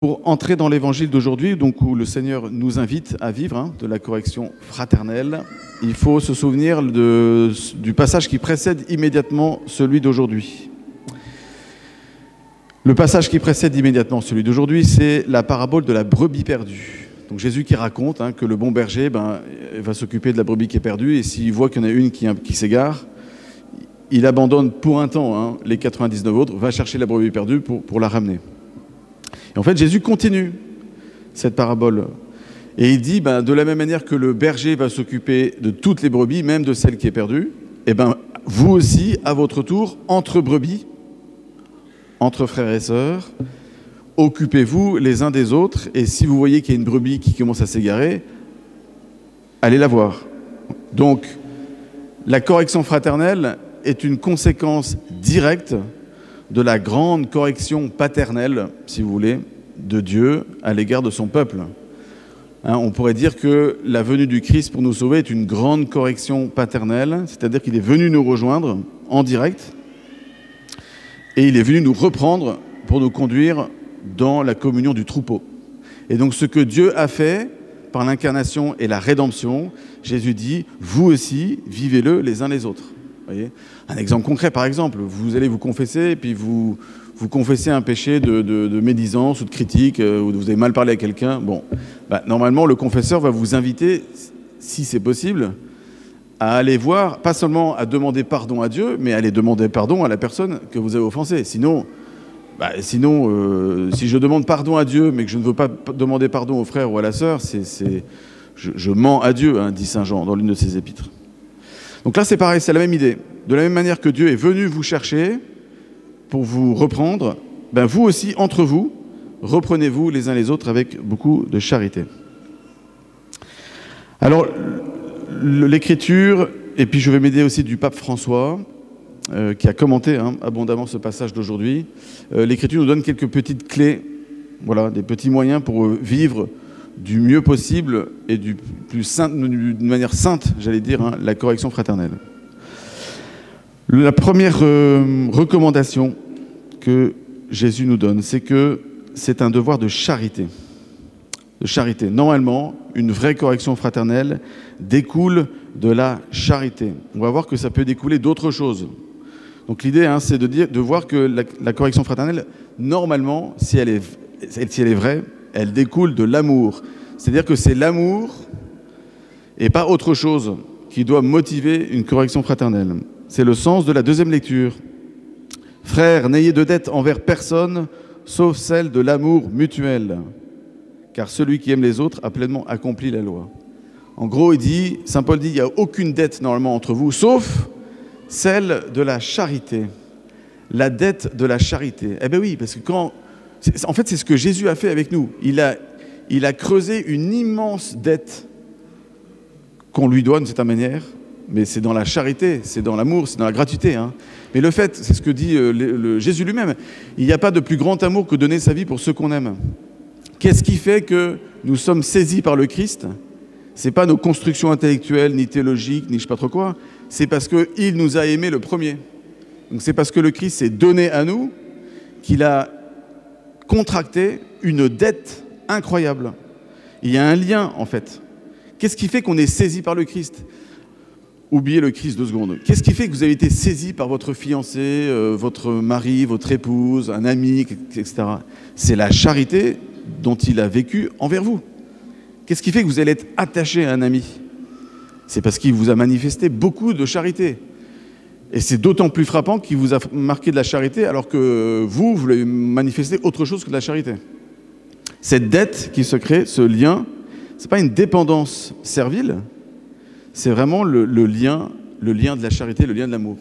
Pour entrer dans l'évangile d'aujourd'hui, donc où le Seigneur nous invite à vivre de la correction fraternelle, il faut se souvenir du passage qui précède immédiatement celui d'aujourd'hui. Le passage qui précède immédiatement celui d'aujourd'hui, c'est la parabole de la brebis perdue. Donc Jésus qui raconte que le bon berger va s'occuper de la brebis qui est perdue, et s'il voit qu'il y en a une qui s'égare, il abandonne pour un temps les 99 autres, va chercher la brebis perdue pour la ramener. Et en fait, Jésus continue cette parabole. Et il dit, de la même manière que le berger va s'occuper de toutes les brebis, même de celle qui est perdue, vous aussi, à votre tour, entre brebis, entre frères et sœurs, occupez-vous les uns des autres. Et si vous voyez qu'il y a une brebis qui commence à s'égarer, allez la voir. Donc, la correction fraternelle est une conséquence directe de la grande correction paternelle, si vous voulez, de Dieu à l'égard de son peuple. On pourrait dire que la venue du Christ pour nous sauver est une grande correction paternelle, c'est-à-dire qu'il est venu nous rejoindre en direct et il est venu nous reprendre pour nous conduire dans la communion du troupeau. Et donc ce que Dieu a fait par l'incarnation et la rédemption, Jésus dit, vous aussi, vivez-le les uns les autres. Voyez, un exemple concret, par exemple, vous allez vous confesser et puis vous confessez un péché de médisance ou de critique, ou vous avez mal parlé à quelqu'un. Normalement, le confesseur va vous inviter, si c'est possible, à aller voir, pas seulement à demander pardon à Dieu, mais à aller demander pardon à la personne que vous avez offensée. Sinon, si je demande pardon à Dieu, mais que je ne veux pas demander pardon au frère ou à la sœur, je mens à Dieu, dit saint Jean dans l'une de ses épîtres. Donc là, c'est pareil, c'est la même idée. De la même manière que Dieu est venu vous chercher pour vous reprendre, vous aussi, entre vous, reprenez-vous les uns les autres avec beaucoup de charité. Alors, l'Écriture, et puis je vais m'aider aussi du pape François, qui a commenté abondamment ce passage d'aujourd'hui. L'Écriture nous donne quelques petites clés, des petits moyens pour vivre du mieux possible et d'une manière sainte, j'allais dire, la correction fraternelle. La première recommandation que Jésus nous donne, c'est que c'est un devoir de charité. De charité. Normalement, une vraie correction fraternelle découle de la charité. On va voir que ça peut découler d'autres choses. Donc l'idée, c'est de voir que la correction fraternelle, normalement, si elle est vraie, elle découle de l'amour. C'est-à-dire que c'est l'amour et pas autre chose qui doit motiver une correction fraternelle. C'est le sens de la deuxième lecture. Frères, n'ayez de dette envers personne, sauf celle de l'amour mutuel. Car celui qui aime les autres a pleinement accompli la loi. En gros, saint Paul dit, il n'y a aucune dette normalement entre vous, sauf celle de la charité. La dette de la charité. Oui, parce que en fait, c'est ce que Jésus a fait avec nous. Il a creusé une immense dette qu'on lui doit d'une certaine manière, mais c'est dans la charité, c'est dans l'amour, c'est dans la gratuité. Mais le fait, c'est ce que dit Jésus lui-même, il n'y a pas de plus grand amour que donner sa vie pour ceux qu'on aime. Qu'est-ce qui fait que nous sommes saisis par le Christ ? Ce n'est pas nos constructions intellectuelles, ni théologiques, ni je ne sais pas trop quoi, c'est parce qu'il nous a aimés le premier. Donc c'est parce que le Christ s'est donné à nous qu'il a contracté une dette incroyable. Il y a un lien, en fait. Qu'est-ce qui fait qu'on est saisi par le Christ ? Oubliez le Christ 2 secondes. Qu'est-ce qui fait que vous avez été saisi par votre fiancé, votre mari, votre épouse, un ami, etc. C'est la charité dont il a vécu envers vous. Qu'est-ce qui fait que vous allez être attaché à un ami ? C'est parce qu'il vous a manifesté beaucoup de charité. Et c'est d'autant plus frappant qu'il vous a marqué de la charité alors que vous voulez manifester autre chose que de la charité. Cette dette qui se crée, ce lien, ce n'est pas une dépendance servile, c'est vraiment le lien de la charité, le lien de l'amour.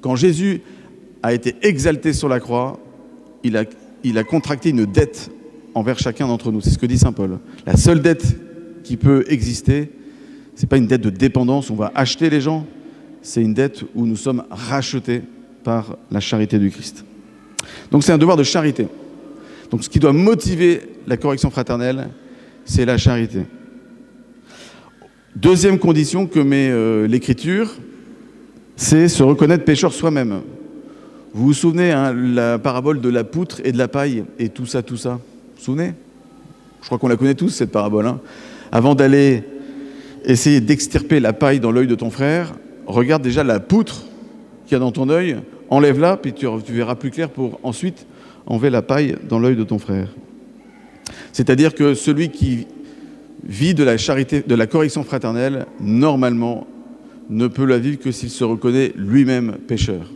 Quand Jésus a été exalté sur la croix, il a contracté une dette envers chacun d'entre nous. C'est ce que dit saint Paul. La seule dette qui peut exister, ce n'est pas une dette de dépendance, on va acheter les gens, c'est une dette où nous sommes rachetés par la charité du Christ. Donc c'est un devoir de charité. Donc ce qui doit motiver la correction fraternelle, c'est la charité. Deuxième condition que met l'Écriture, c'est se reconnaître pécheur soi-même. Vous vous souvenez, la parabole de la poutre et de la paille et tout ça. vous souvenez? Je crois qu'on la connaît tous, cette parabole. Hein. Avant d'aller essayer d'extirper la paille dans l'œil de ton frère, regarde déjà la poutre qu'il y a dans ton œil, enlève-la, puis tu verras plus clair pour ensuite enlever la paille dans l'œil de ton frère. C'est-à-dire que celui qui vit de la charité, de la correction fraternelle, normalement, ne peut la vivre que s'il se reconnaît lui-même pécheur.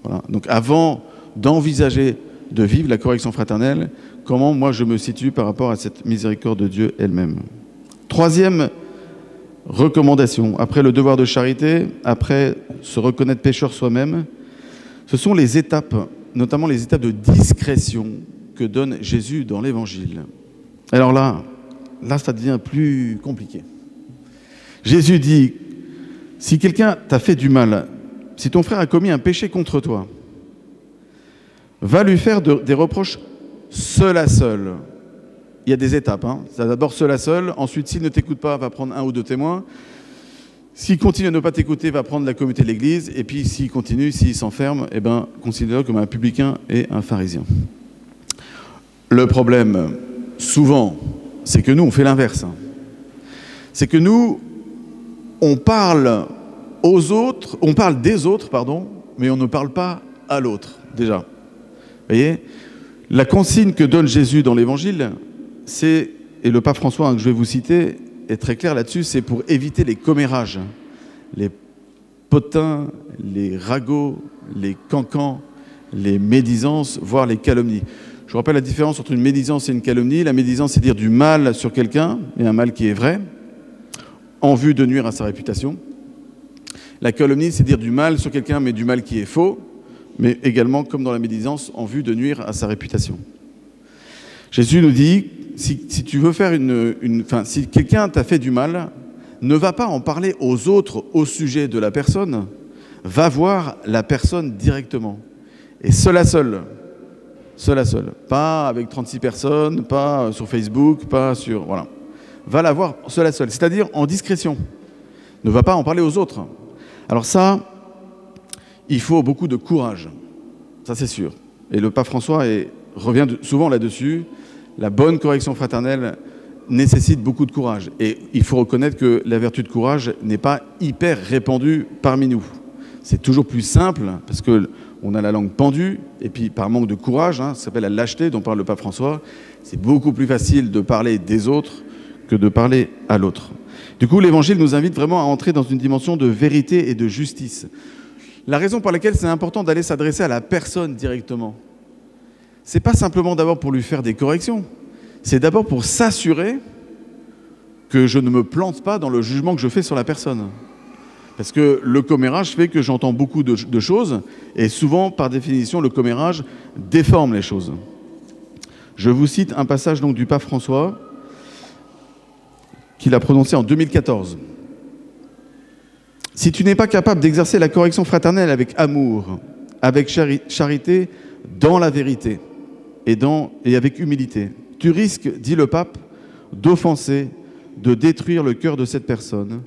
Voilà. Donc avant d'envisager de vivre la correction fraternelle, comment moi je me situe par rapport à cette miséricorde de Dieu elle-même. Troisième recommandation, après le devoir de charité, après se reconnaître pécheur soi-même, ce sont les étapes, notamment les étapes de discrétion que donne Jésus dans l'Évangile. Alors là, ça devient plus compliqué. Jésus dit, si quelqu'un t'a fait du mal, si ton frère a commis un péché contre toi, va lui faire des reproches seul à seul. Il y a des étapes. Hein. D'abord seul à seul, ensuite s'il ne t'écoute pas, va prendre 1 ou 2 témoins. S'il continue à ne pas t'écouter, va prendre la communauté de l'Église. Et puis s'il continue, s'il s'enferme, eh ben, considère-le comme un publicain et un pharisien. Le problème, souvent, c'est que nous, on fait l'inverse. C'est que nous, on parle des autres, mais on ne parle pas à l'autre, déjà. Vous voyez ? La consigne que donne Jésus dans l'Évangile, c'est, et le pape François, que je vais vous citer, est très clair là-dessus, c'est pour éviter les commérages, les potins, les ragots, les cancans, les médisances, voire les calomnies. Je vous rappelle la différence entre une médisance et une calomnie. La médisance, c'est dire du mal sur quelqu'un, et un mal qui est vrai, en vue de nuire à sa réputation. La calomnie, c'est dire du mal sur quelqu'un, mais du mal qui est faux, mais également, comme dans la médisance, en vue de nuire à sa réputation. Jésus nous dit, si tu veux faire si quelqu'un t'a fait du mal, ne va pas en parler aux autres au sujet de la personne, va voir la personne directement. Et seul à seul. Pas avec 36 personnes, pas sur Facebook, pas sur... Voilà. Va la voir seul à seul, c'est-à-dire en discrétion. Ne va pas en parler aux autres. Alors ça, il faut beaucoup de courage. Ça, c'est sûr. Et le pape François revient souvent là-dessus. La bonne correction fraternelle nécessite beaucoup de courage. Et il faut reconnaître que la vertu de courage n'est pas hyper répandue parmi nous. C'est toujours plus simple, parce qu'on a la langue pendue, et puis par manque de courage, ça s'appelle la lâcheté dont parle le pape François, c'est beaucoup plus facile de parler des autres que de parler à l'autre. Du coup, l'Évangile nous invite vraiment à entrer dans une dimension de vérité et de justice. La raison pour laquelle c'est important d'aller s'adresser à la personne directement, c'est pas simplement d'abord pour lui faire des corrections, c'est d'abord pour s'assurer que je ne me plante pas dans le jugement que je fais sur la personne. Parce que le commérage fait que j'entends beaucoup de choses, et souvent, par définition, le commérage déforme les choses. Je vous cite un passage donc du pape François, qu'il a prononcé en 2014. « Si tu n'es pas capable d'exercer la correction fraternelle avec amour, avec charité, dans la vérité et avec humilité, tu risques, dit le pape, d'offenser, de détruire le cœur de cette personne.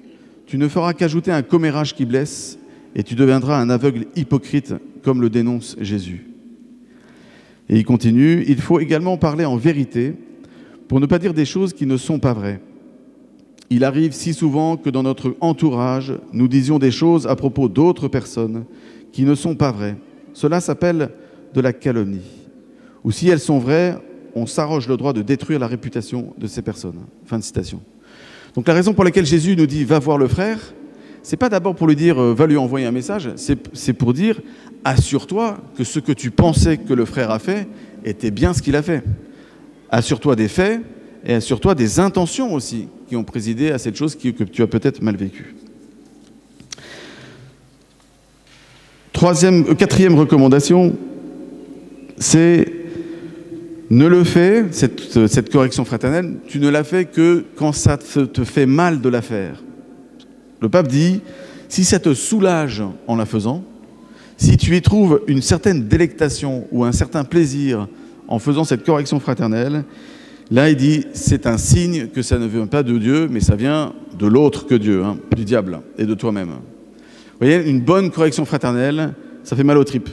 Tu ne feras qu'ajouter un commérage qui blesse et tu deviendras un aveugle hypocrite, comme le dénonce Jésus. » Et il continue, « Il faut également parler en vérité pour ne pas dire des choses qui ne sont pas vraies. Il arrive si souvent que dans notre entourage, nous disions des choses à propos d'autres personnes qui ne sont pas vraies. Cela s'appelle de la calomnie. Ou si elles sont vraies, on s'arroge le droit de détruire la réputation de ces personnes. » Fin de citation. Donc la raison pour laquelle Jésus nous dit « va voir le frère », c'est pas d'abord pour lui dire « va lui envoyer un message », c'est pour dire « assure-toi que ce que tu pensais que le frère a fait était bien ce qu'il a fait. Assure-toi des faits et assure-toi des intentions aussi qui ont présidé à cette chose que tu as peut-être mal vécue. » Quatrième recommandation, c'est ne le fais, cette correction fraternelle, tu ne la fais que quand ça te fait mal de la faire. Le pape dit, si ça te soulage en la faisant, si tu y trouves une certaine délectation ou un certain plaisir en faisant cette correction fraternelle, là il dit, c'est un signe que ça ne vient pas de Dieu, mais ça vient de l'autre que Dieu, du diable et de toi-même. Vous voyez, une bonne correction fraternelle, ça fait mal aux tripes.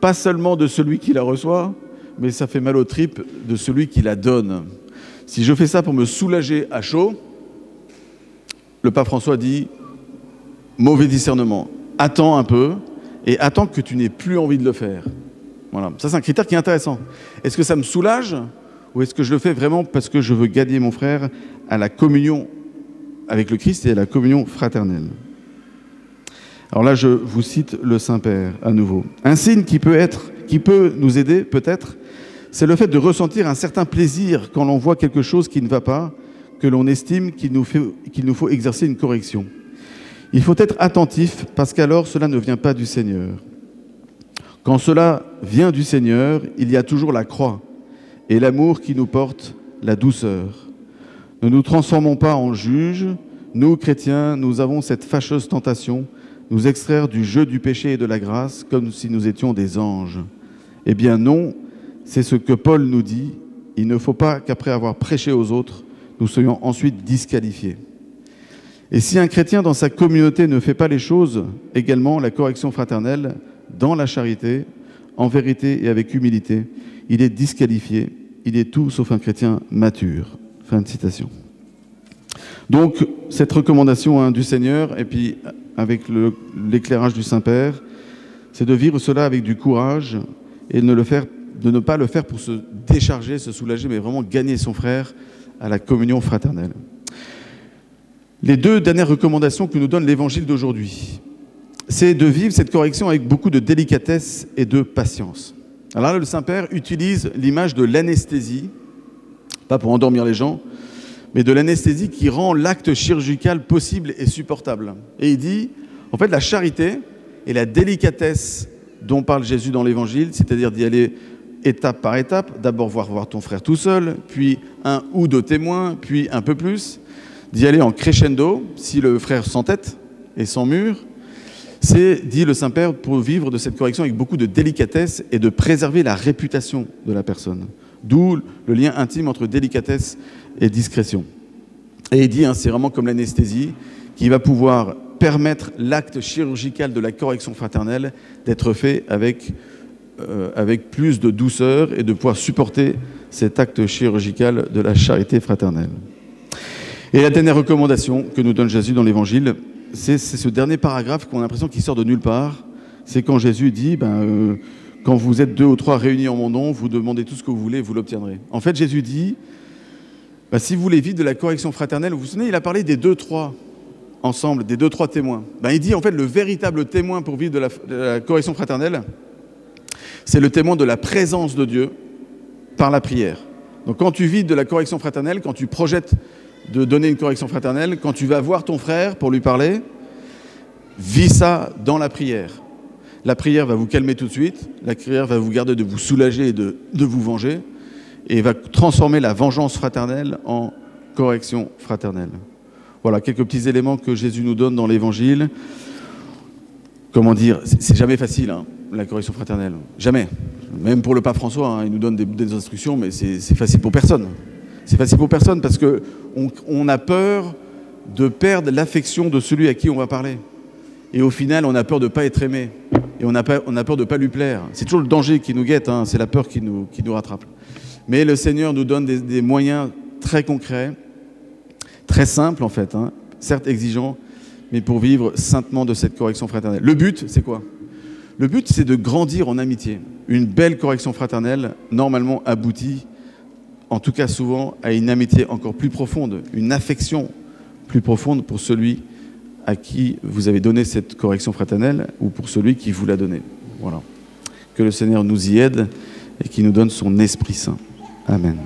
Pas seulement de celui qui la reçoit, mais ça fait mal aux tripes de celui qui la donne. Si je fais ça pour me soulager à chaud, le pape François dit mauvais discernement. Attends un peu et attends que tu n'aies plus envie de le faire. Voilà. Ça, c'est un critère qui est intéressant. Est-ce que ça me soulage ou est-ce que je le fais vraiment parce que je veux gagner mon frère à la communion avec le Christ et à la communion fraternelle? Alors là, je vous cite le Saint-Père à nouveau. Un signe qui peut nous aider, peut-être, c'est le fait de ressentir un certain plaisir quand l'on voit quelque chose qui ne va pas, que l'on estime qu'il nous faut exercer une correction. Il faut être attentif parce qu'alors cela ne vient pas du Seigneur. Quand cela vient du Seigneur, il y a toujours la croix et l'amour qui nous porte la douceur. Ne nous transformons pas en juges. Nous, chrétiens, nous avons cette fâcheuse tentation, nous extraire du jeu du péché et de la grâce comme si nous étions des anges. Eh bien non, c'est ce que Paul nous dit. Il ne faut pas qu'après avoir prêché aux autres, nous soyons ensuite disqualifiés. Et si un chrétien dans sa communauté ne fait pas les choses, également la correction fraternelle, dans la charité, en vérité et avec humilité, il est disqualifié, il est tout sauf un chrétien mature. Fin de citation. Donc, cette recommandation du Seigneur, et puis avec l'éclairage du Saint-Père, c'est de vivre cela avec du courage et de ne pas le faire pour se décharger, se soulager, mais vraiment gagner son frère à la communion fraternelle. Les deux dernières recommandations que nous donne l'Évangile d'aujourd'hui, c'est de vivre cette correction avec beaucoup de délicatesse et de patience. Alors là, le Saint-Père utilise l'image de l'anesthésie, pas pour endormir les gens, mais de l'anesthésie qui rend l'acte chirurgical possible et supportable. Et il dit, en fait, la charité et la délicatesse dont parle Jésus dans l'Évangile, c'est-à-dire d'y aller étape par étape, d'abord voir ton frère tout seul, puis un ou deux témoins, puis un peu plus, d'y aller en crescendo, si le frère s'entête et sans mur, c'est, dit le Saint-Père, pour vivre de cette correction avec beaucoup de délicatesse et de préserver la réputation de la personne. D'où le lien intime entre délicatesse et discrétion. Et il dit, c'est vraiment comme l'anesthésie, qui va pouvoir permettre l'acte chirurgical de la correction fraternelle d'être fait avec plus de douceur et de pouvoir supporter cet acte chirurgical de la charité fraternelle. Et la dernière recommandation que nous donne Jésus dans l'Évangile, c'est ce dernier paragraphe qu'on a l'impression qu'il sort de nulle part. C'est quand Jésus dit, quand vous êtes 2 ou 3 réunis en mon nom, vous demandez tout ce que vous voulez, vous l'obtiendrez. En fait, Jésus dit, si vous voulez vivre de la correction fraternelle, vous vous souvenez, il a parlé des 2-3 ensemble, des 2-3 témoins. Il dit, en fait, le véritable témoin pour vivre de la correction fraternelle, c'est le témoin de la présence de Dieu par la prière. Donc quand tu vis de la correction fraternelle, quand tu projettes de donner une correction fraternelle, quand tu vas voir ton frère pour lui parler, vis ça dans la prière. La prière va vous calmer tout de suite, la prière va vous garder de vous soulager et de vous venger, et va transformer la vengeance fraternelle en correction fraternelle. Voilà, quelques petits éléments que Jésus nous donne dans l'Évangile. Comment dire, c'est jamais facile, la correction fraternelle. Jamais. Même pour le pape François, il nous donne des instructions, mais c'est facile pour personne. C'est facile pour personne parce qu'on a peur de perdre l'affection de celui à qui on va parler. Et au final, on a peur de ne pas être aimé. Et on a peur de ne pas lui plaire. C'est toujours le danger qui nous guette, c'est la peur qui nous rattrape. Mais le Seigneur nous donne des moyens très concrets, très simples en fait, certes exigeants, mais pour vivre saintement de cette correction fraternelle. Le but, c'est quoi? Le but, c'est de grandir en amitié. Une belle correction fraternelle, normalement, aboutit, en tout cas souvent, à une amitié encore plus profonde, une affection plus profonde pour celui à qui vous avez donné cette correction fraternelle ou pour celui qui vous l'a donnée. Voilà. Que le Seigneur nous y aide et qu'il nous donne son Esprit Saint. Amen.